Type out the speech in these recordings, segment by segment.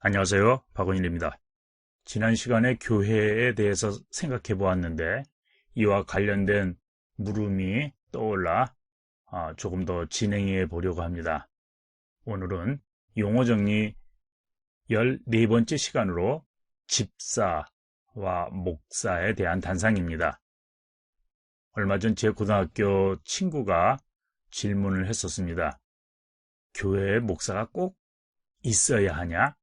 안녕하세요. 박원일입니다. 지난 시간에 교회에 대해서 생각해 보았는데 이와 관련된 물음이 떠올라 조금 더 진행해 보려고 합니다. 오늘은 용어 정리 14번째 시간으로 집사와 목사에 대한 단상입니다. 얼마 전 제 고등학교 친구가 질문을 했었습니다. 교회에 목사가 꼭 있어야 하냐?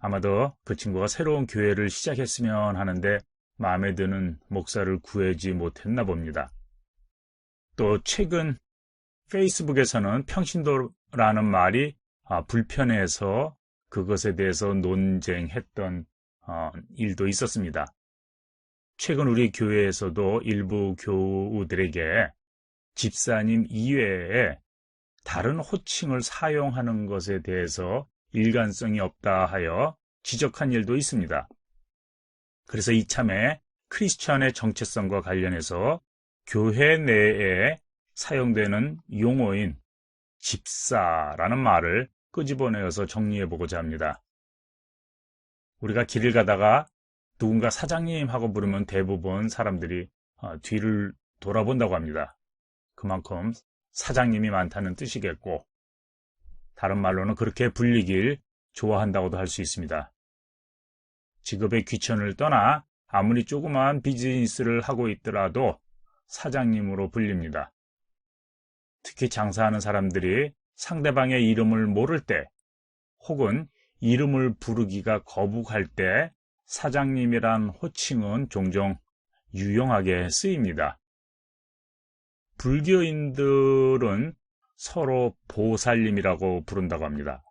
아마도 그 친구가 새로운 교회를 시작했으면 하는데 마음에 드는 목사를 구하지 못했나 봅니다. 또 최근 페이스북에서는 평신도라는 말이 불편해서 그것에 대해서 논쟁했던 일도 있었습니다. 최근 우리 교회에서도 일부 교우들에게 집사님 이외에 다른 호칭을 사용하는 것에 대해서 일관성이 없다 하여 지적한 일도 있습니다. 그래서 이참에 크리스천의 정체성과 관련해서 교회 내에 사용되는 용어인 집사라는 말을 끄집어내어서 정리해보고자 합니다. 우리가 길을 가다가 누군가 사장님 하고 부르면 대부분 사람들이 뒤를 돌아본다고 합니다. 그만큼 사장님이 많다는 뜻이겠고, 다른 말로는 그렇게 불리길 좋아한다고도 할 수 있습니다. 직업의 귀천을 떠나 아무리 조그마한 비즈니스를 하고 있더라도 사장님으로 불립니다. 특히 장사하는 사람들이 상대방의 이름을 모를 때 혹은 이름을 부르기가 거북할 때 사장님이란 호칭은 종종 유용하게 쓰입니다. 불교인들은 서로 보살님이라고 부른다고 합니다.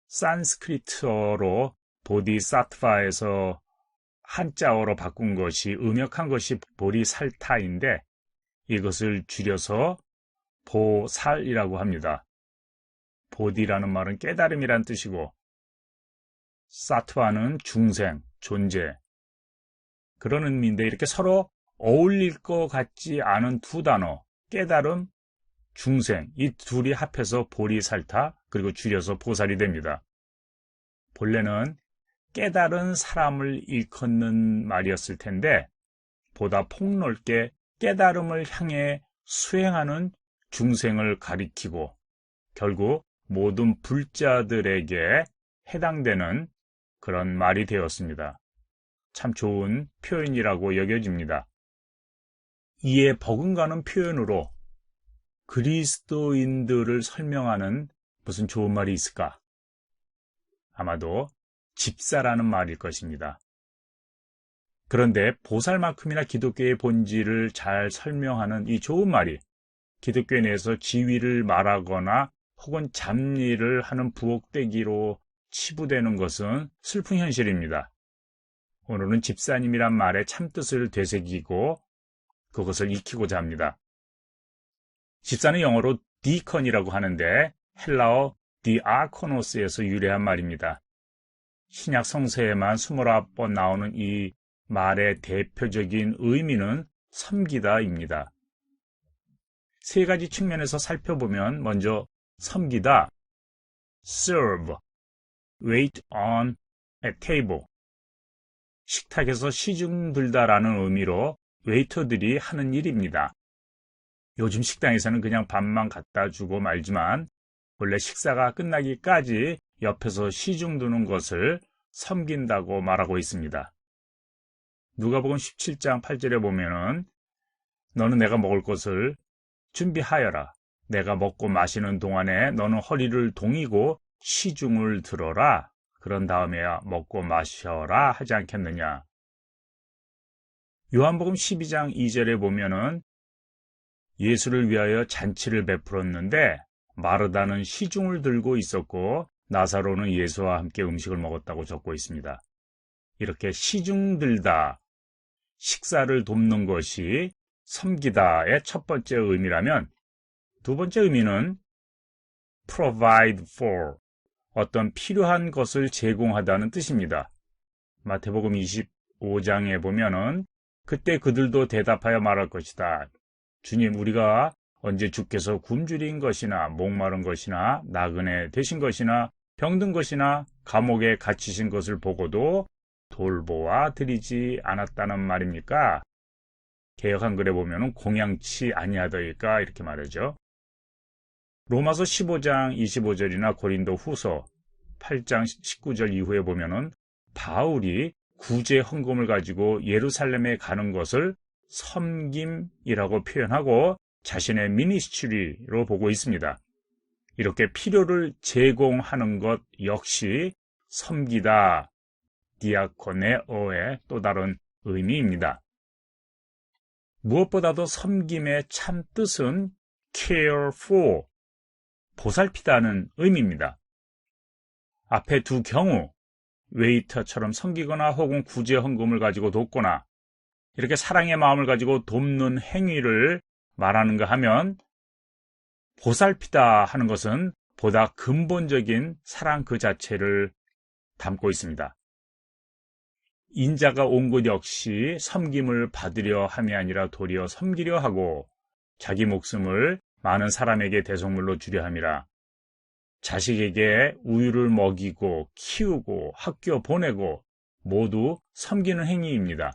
산스크리트어로 보디사트바에서 한자어로 바꾼 것이 음역한 것이 보리살타인데 이것을 줄여서 보살이라고 합니다. 보디라는 말은 깨달음이란 뜻이고 사트바는 중생, 존재, 그런 의미인데 이렇게 서로 어울릴 것 같지 않은 두 단어, 깨달음, 중생, 이 둘이 합해서 보리살타, 그리고 줄여서 보살이 됩니다. 본래는 깨달은 사람을 일컫는 말이었을 텐데 보다 폭넓게 깨달음을 향해 수행하는 중생을 가리키고 결국 모든 불자들에게 해당되는 그런 말이 되었습니다. 참 좋은 표현이라고 여겨집니다. 이에 버금가는 표현으로 그리스도인들을 설명하는 무슨 좋은 말이 있을까? 아마도 집사라는 말일 것입니다. 그런데 보살만큼이나 기독교의 본질을 잘 설명하는 이 좋은 말이 기독교 내에서 지위를 말하거나 혹은 잡일을 하는 부엌대기로 치부되는 것은 슬픈 현실입니다. 오늘은 집사님이란 말의 참뜻을 되새기고 그것을 익히고자 합니다. 집사는 영어로 디컨이라고 하는데 헬라어 디아코노스에서 유래한 말입니다. 신약 성서에만 29번 나오는 이 말의 대표적인 의미는 섬기다입니다. 세 가지 측면에서 살펴보면 먼저 섬기다, serve, wait on a table, 식탁에서 시중 들다라는 의미로 웨이터들이 하는 일입니다. 요즘 식당에서는 그냥 밥만 갖다 주고 말지만 원래 식사가 끝나기까지 옆에서 시중 두는 것을 섬긴다고 말하고 있습니다. 누가복음 17장 8절에 보면은 너는 내가 먹을 것을 준비하여라. 내가 먹고 마시는 동안에 너는 허리를 동이고 시중을 들어라. 그런 다음에야 먹고 마셔라 하지 않겠느냐. 요한복음 12장 2절에 보면은 예수를 위하여 잔치를 베풀었는데 마르다는 시중을 들고 있었고 나사로는 예수와 함께 음식을 먹었다고 적고 있습니다. 이렇게 시중 들다, 식사를 돕는 것이 섬기다의 첫 번째 의미라면 두 번째 의미는 provide for, 어떤 필요한 것을 제공하다는 뜻입니다. 마태복음 25장에 보면은 그때 그들도 대답하여 말할 것이다. 주님, 우리가 언제 주께서 굶주린 것이나 목마른 것이나 나그네 되신 것이나 병든 것이나 감옥에 갇히신 것을 보고도 돌보아 드리지 않았다는 말입니까? 개역 한글에 보면 공양치 아니하더이까 이렇게 말하죠. 로마서 15장 25절이나 고린도 후서 8장 19절 이후에 보면은 바울이 구제 헌금을 가지고 예루살렘에 가는 것을 섬김이라고 표현하고 자신의 미니스트리로 보고 있습니다. 이렇게 필요를 제공하는 것 역시 섬기다, 디아코네오의 또 다른 의미입니다. 무엇보다도 섬김의 참 뜻은 care for, 보살피다는 의미입니다. 앞에 두 경우, 웨이터처럼 섬기거나 혹은 구제 헌금을 가지고 돕거나 이렇게 사랑의 마음을 가지고 돕는 행위를 말하는가 하면 보살피다 하는 것은 보다 근본적인 사랑 그 자체를 담고 있습니다. 인자가 온 것 역시 섬김을 받으려 함이 아니라 도리어 섬기려 하고 자기 목숨을 많은 사람에게 대속물로 주려 함이라. 자식에게 우유를 먹이고 키우고 학교 보내고 모두 섬기는 행위입니다.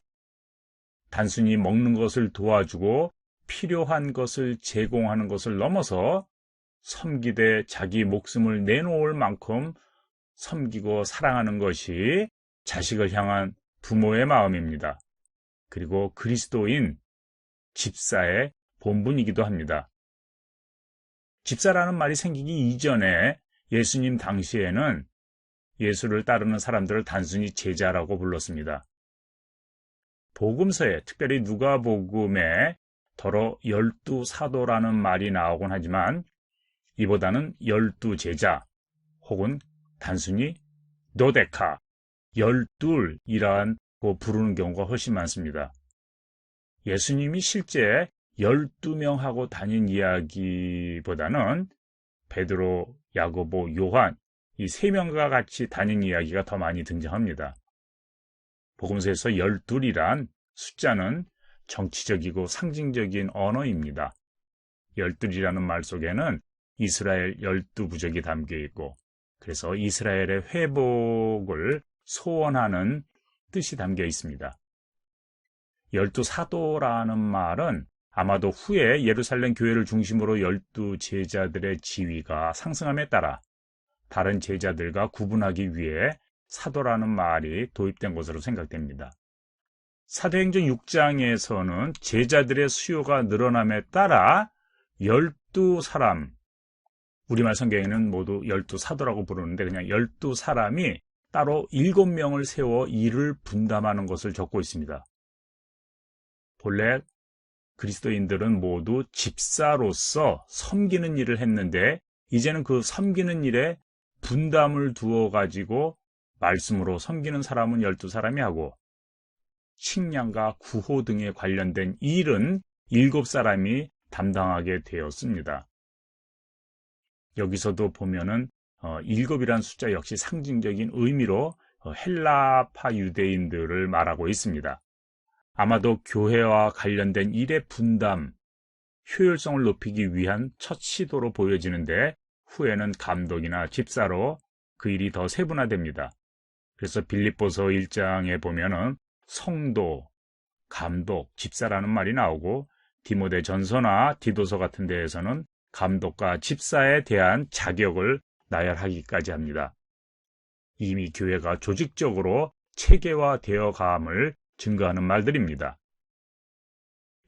단순히 먹는 것을 도와주고 필요한 것을 제공하는 것을 넘어서 섬기되 자기 목숨을 내놓을 만큼 섬기고 사랑하는 것이 자식을 향한 부모의 마음입니다. 그리고 그리스도인 집사의 본분이기도 합니다. 집사라는 말이 생기기 이전에 예수님 당시에는 예수를 따르는 사람들을 단순히 제자라고 불렀습니다. 복음서에, 특별히 누가복음에 더러 12사도라는 말이 나오곤 하지만 이보다는 12제자 혹은 단순히 도데카, 12이란 부르는 경우가 훨씬 많습니다. 예수님이 실제 12명하고 다닌 이야기보다는 베드로, 야고보, 요한 이 3명과 같이 다닌 이야기가 더 많이 등장합니다. 복음서에서 12이란 숫자는 정치적이고 상징적인 언어입니다. 12이라는 말 속에는 이스라엘 12부족이 담겨 있고 그래서 이스라엘의 회복을 소원하는 뜻이 담겨 있습니다. 12사도라는 말은 아마도 후에 예루살렘 교회를 중심으로 12제자들의 지위가 상승함에 따라 다른 제자들과 구분하기 위해 사도라는 말이 도입된 것으로 생각됩니다. 사도행전 6장에서는 제자들의 수요가 늘어남에 따라 12사람, 우리말 성경에는 모두 12사도라고 부르는데 그냥 12사람이 따로 7명을 세워 일을 분담하는 것을 적고 있습니다. 본래 그리스도인들은 모두 집사로서 섬기는 일을 했는데 이제는 그 섬기는 일에 분담을 두어 가지고 말씀으로 섬기는 사람은 12사람이 하고 식량과 구호 등에 관련된 일은 7사람이 담당하게 되었습니다. 여기서도 보면은 7이라는 숫자 역시 상징적인 의미로 헬라파 유대인들을 말하고 있습니다. 아마도 교회와 관련된 일의 분담, 효율성을 높이기 위한 첫 시도로 보여지는데 후에는 감독이나 집사로 그 일이 더 세분화됩니다. 그래서 빌립보서 1장에 보면은 성도, 감독, 집사라는 말이 나오고 디모데 전서나 디도서 같은 데에서는 감독과 집사에 대한 자격을 나열하기까지 합니다. 이미 교회가 조직적으로 체계화되어 감을 증거하는 말들입니다.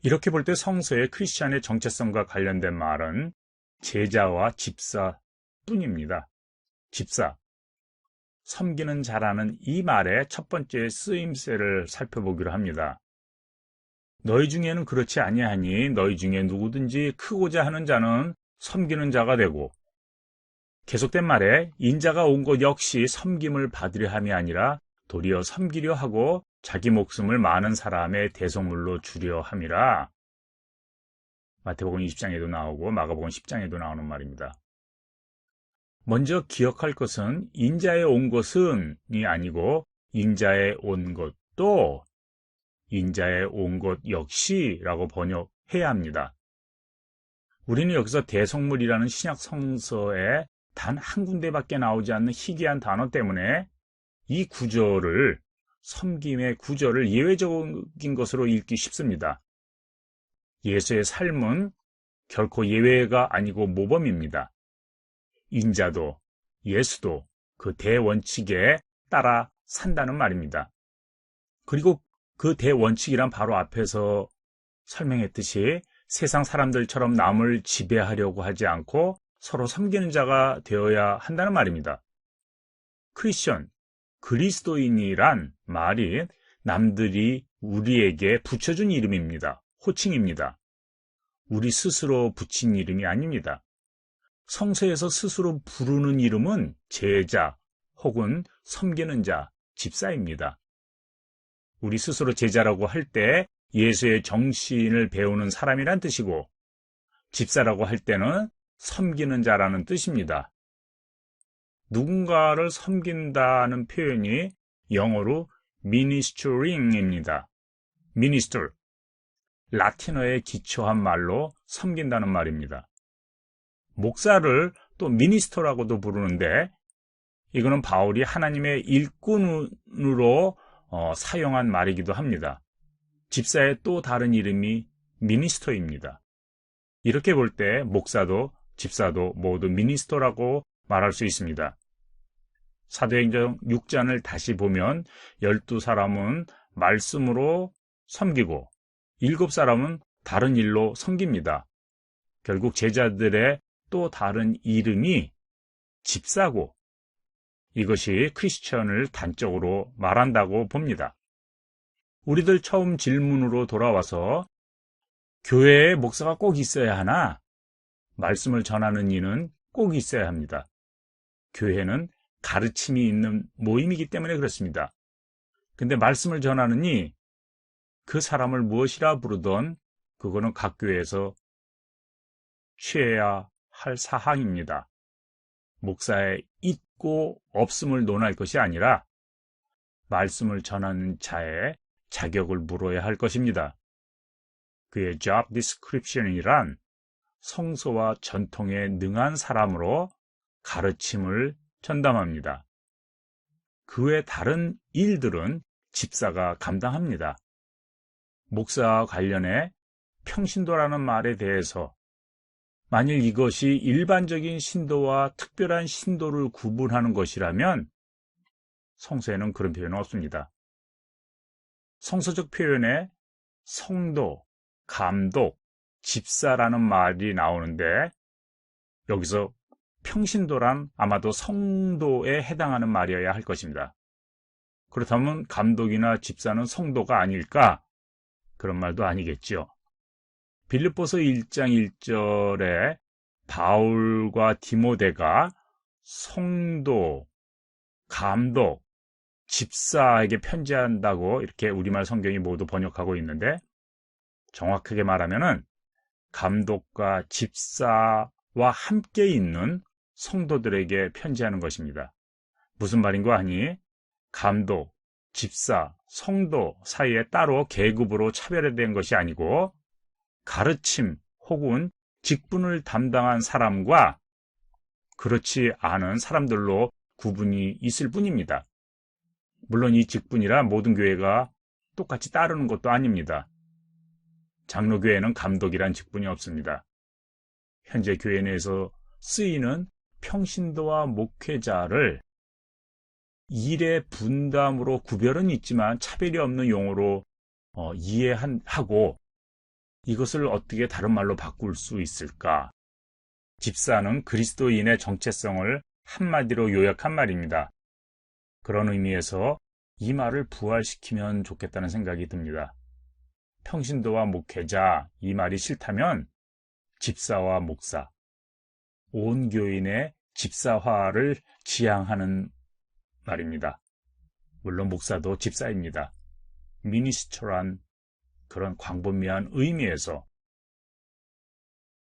이렇게 볼 때 성서의 크리스찬의 정체성과 관련된 말은 제자와 집사뿐입니다. 집사, 섬기는 자라는 이 말의 첫 번째 쓰임새를 살펴보기로 합니다. 너희 중에는 그렇지 아니하니 너희 중에 누구든지 크고자 하는 자는 섬기는 자가 되고, 계속된 말에 인자가 온 것 역시 섬김을 받으려 함이 아니라 도리어 섬기려 하고 자기 목숨을 많은 사람의 대속물로 주려 함이라. 마태복음 20장에도 나오고 마가복음 10장에도 나오는 말입니다. 먼저 기억할 것은 인자에 온 것은이 아니고 인자에 온 것도 인자에 온 것 역시라고 번역해야 합니다. 우리는 여기서 대속물이라는 신약 성서의 단 한 군데밖에 나오지 않는 희귀한 단어 때문에 이 구절을, 섬김의 구절을 예외적인 것으로 읽기 쉽습니다. 예수의 삶은 결코 예외가 아니고 모범입니다. 인자도 예수도 그 대원칙에 따라 산다는 말입니다. 그리고 그 대원칙이란 바로 앞에서 설명했듯이 세상 사람들처럼 남을 지배하려고 하지 않고 서로 섬기는 자가 되어야 한다는 말입니다. 크리스천, 그리스도인이란 말이 남들이 우리에게 붙여준 이름입니다. 호칭입니다. 우리 스스로 붙인 이름이 아닙니다. 성서에서 스스로 부르는 이름은 제자 혹은 섬기는 자, 집사입니다. 우리 스스로 제자라고 할 때 예수의 정신을 배우는 사람이란 뜻이고, 집사라고 할 때는 섬기는 자라는 뜻입니다. 누군가를 섬긴다는 표현이 영어로 ministering입니다. minister, 라틴어에 기초한 말로 섬긴다는 말입니다. 목사를 또 미니스터라고도 부르는데, 이거는 바울이 하나님의 일꾼으로 사용한 말이기도 합니다. 집사의 또 다른 이름이 미니스터입니다. 이렇게 볼 때 목사도 집사도 모두 미니스터라고 말할 수 있습니다. 사도행전 6장을 다시 보면 12사람은 말씀으로 섬기고 7사람은 다른 일로 섬깁니다. 결국 제자들의 또 다른 이름이 집사고, 이것이 크리스천을 단적으로 말한다고 봅니다. 우리들 처음 질문으로 돌아와서 교회에 목사가 꼭 있어야 하나? 말씀을 전하는 이는 꼭 있어야 합니다. 교회는 가르침이 있는 모임이기 때문에 그렇습니다. 근데 말씀을 전하는 이, 그 사람을 무엇이라 부르던 그거는 각 교회에서 취해야 할 사항입니다. 목사의 있고 없음을 논할 것이 아니라 말씀을 전하는 자의 자격을 물어야 할 것입니다. 그의 job description이란 성서와 전통에 능한 사람으로 가르침을 전담합니다. 그 외 다른 일들은 집사가 감당합니다. 목사와 관련해 평신도라는 말에 대해서 만일 이것이 일반적인 신도와 특별한 신도를 구분하는 것이라면 성서에는 그런 표현은 없습니다. 성서적 표현에 성도, 감독, 집사라는 말이 나오는데 여기서 평신도란 아마도 성도에 해당하는 말이어야 할 것입니다. 그렇다면 감독이나 집사는 성도가 아닐까? 그런 말도 아니겠죠. 빌립보서 1장 1절에 바울과 디모데가 성도, 감독, 집사에게 편지한다고 이렇게 우리말 성경이 모두 번역하고 있는데, 정확하게 말하면은 감독과 집사와 함께 있는 성도들에게 편지하는 것입니다. 무슨 말인고 하니 감독, 집사, 성도 사이에 따로 계급으로 차별화된 것이 아니고 가르침 혹은 직분을 담당한 사람과 그렇지 않은 사람들로 구분이 있을 뿐입니다. 물론 이 직분이라 모든 교회가 똑같이 따르는 것도 아닙니다. 장로교회는 감독이란 직분이 없습니다. 현재 교회 내에서 쓰이는 평신도와 목회자를 일의 분담으로 구별은 있지만 차별이 없는 용어로 이해하고 이것을 어떻게 다른 말로 바꿀 수 있을까? 집사는 그리스도인의 정체성을 한마디로 요약한 말입니다. 그런 의미에서 이 말을 부활시키면 좋겠다는 생각이 듭니다. 평신도와 목회자, 이 말이 싫다면 집사와 목사, 온 교인의 집사화를 지향하는 말입니다. 물론 목사도 집사입니다. 미니스터란 그런 광범위한 의미에서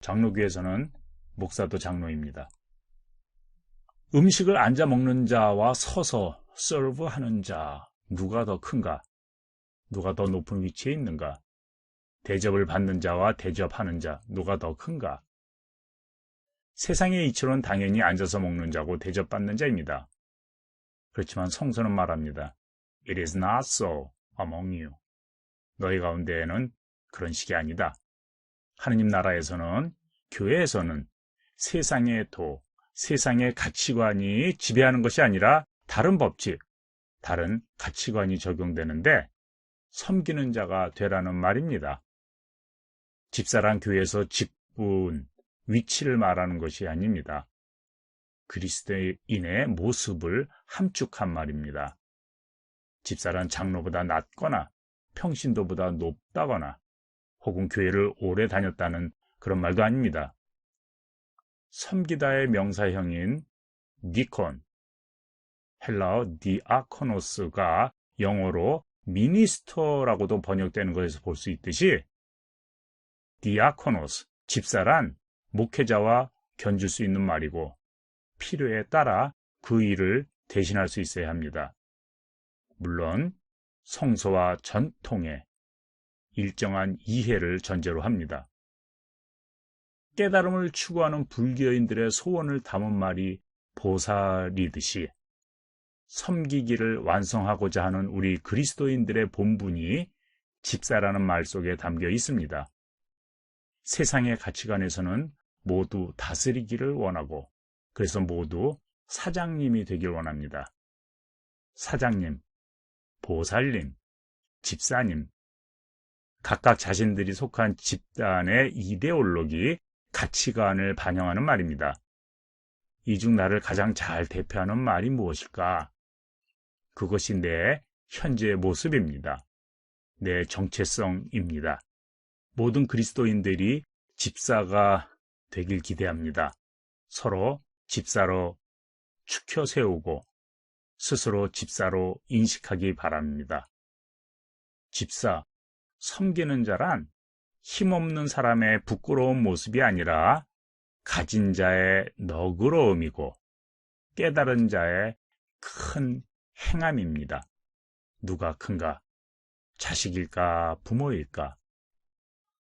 장로교에서는 목사도 장로입니다. 음식을 앉아 먹는 자와 서서 서브하는 자, 누가 더 큰가? 누가 더 높은 위치에 있는가? 대접을 받는 자와 대접하는 자, 누가 더 큰가? 세상의 이치로는 당연히 앉아서 먹는 자고 대접받는 자입니다. 그렇지만 성서는 말합니다. It is not so among you. 너희 가운데에는 그런 식이 아니다. 하느님 나라에서는, 교회에서는 세상의 도, 세상의 가치관이 지배하는 것이 아니라 다른 법칙, 다른 가치관이 적용되는데 섬기는 자가 되라는 말입니다. 집사란 교회에서 직분, 위치를 말하는 것이 아닙니다. 그리스도인의 모습을 함축한 말입니다. 집사란 장로보다 낮거나 평신도보다 높다거나 혹은 교회를 오래 다녔다는 그런 말도 아닙니다. 섬기다의 명사형인 디콘, 헬라어 디아코노스가 영어로 미니스터라고도 번역되는 것에서 볼 수 있듯이 디아코노스, 집사란 목회자와 견줄 수 있는 말이고 필요에 따라 그 일을 대신할 수 있어야 합니다. 물론 성서와 전통에 일정한 이해를 전제로 합니다. 깨달음을 추구하는 불교인들의 소원을 담은 말이 보살이듯이 섬기기를 완성하고자 하는 우리 그리스도인들의 본분이 집사라는 말 속에 담겨 있습니다. 세상의 가치관에서는 모두 다스리기를 원하고 그래서 모두 사장님이 되길 원합니다. 사장님, 보살님, 집사님, 각각 자신들이 속한 집단의 이데올로기, 가치관을 반영하는 말입니다. 이 중 나를 가장 잘 대표하는 말이 무엇일까? 그것이 내 현재의 모습입니다. 내 정체성입니다. 모든 그리스도인들이 집사가 되길 기대합니다. 서로 집사로 추켜 세우고 스스로 집사로 인식하기 바랍니다. 집사, 섬기는 자란 힘없는 사람의 부끄러운 모습이 아니라 가진 자의 너그러움이고 깨달은 자의 큰 행함입니다. 누가 큰가? 자식일까? 부모일까?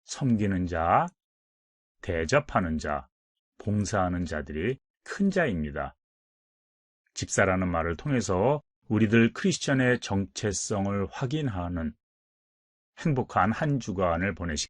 섬기는 자, 대접하는 자, 봉사하는 자들이 큰 자입니다. 집사라는 말을 통해서 우리들 크리스천의 정체성을 확인하는 행복한 한 주간을 보내시기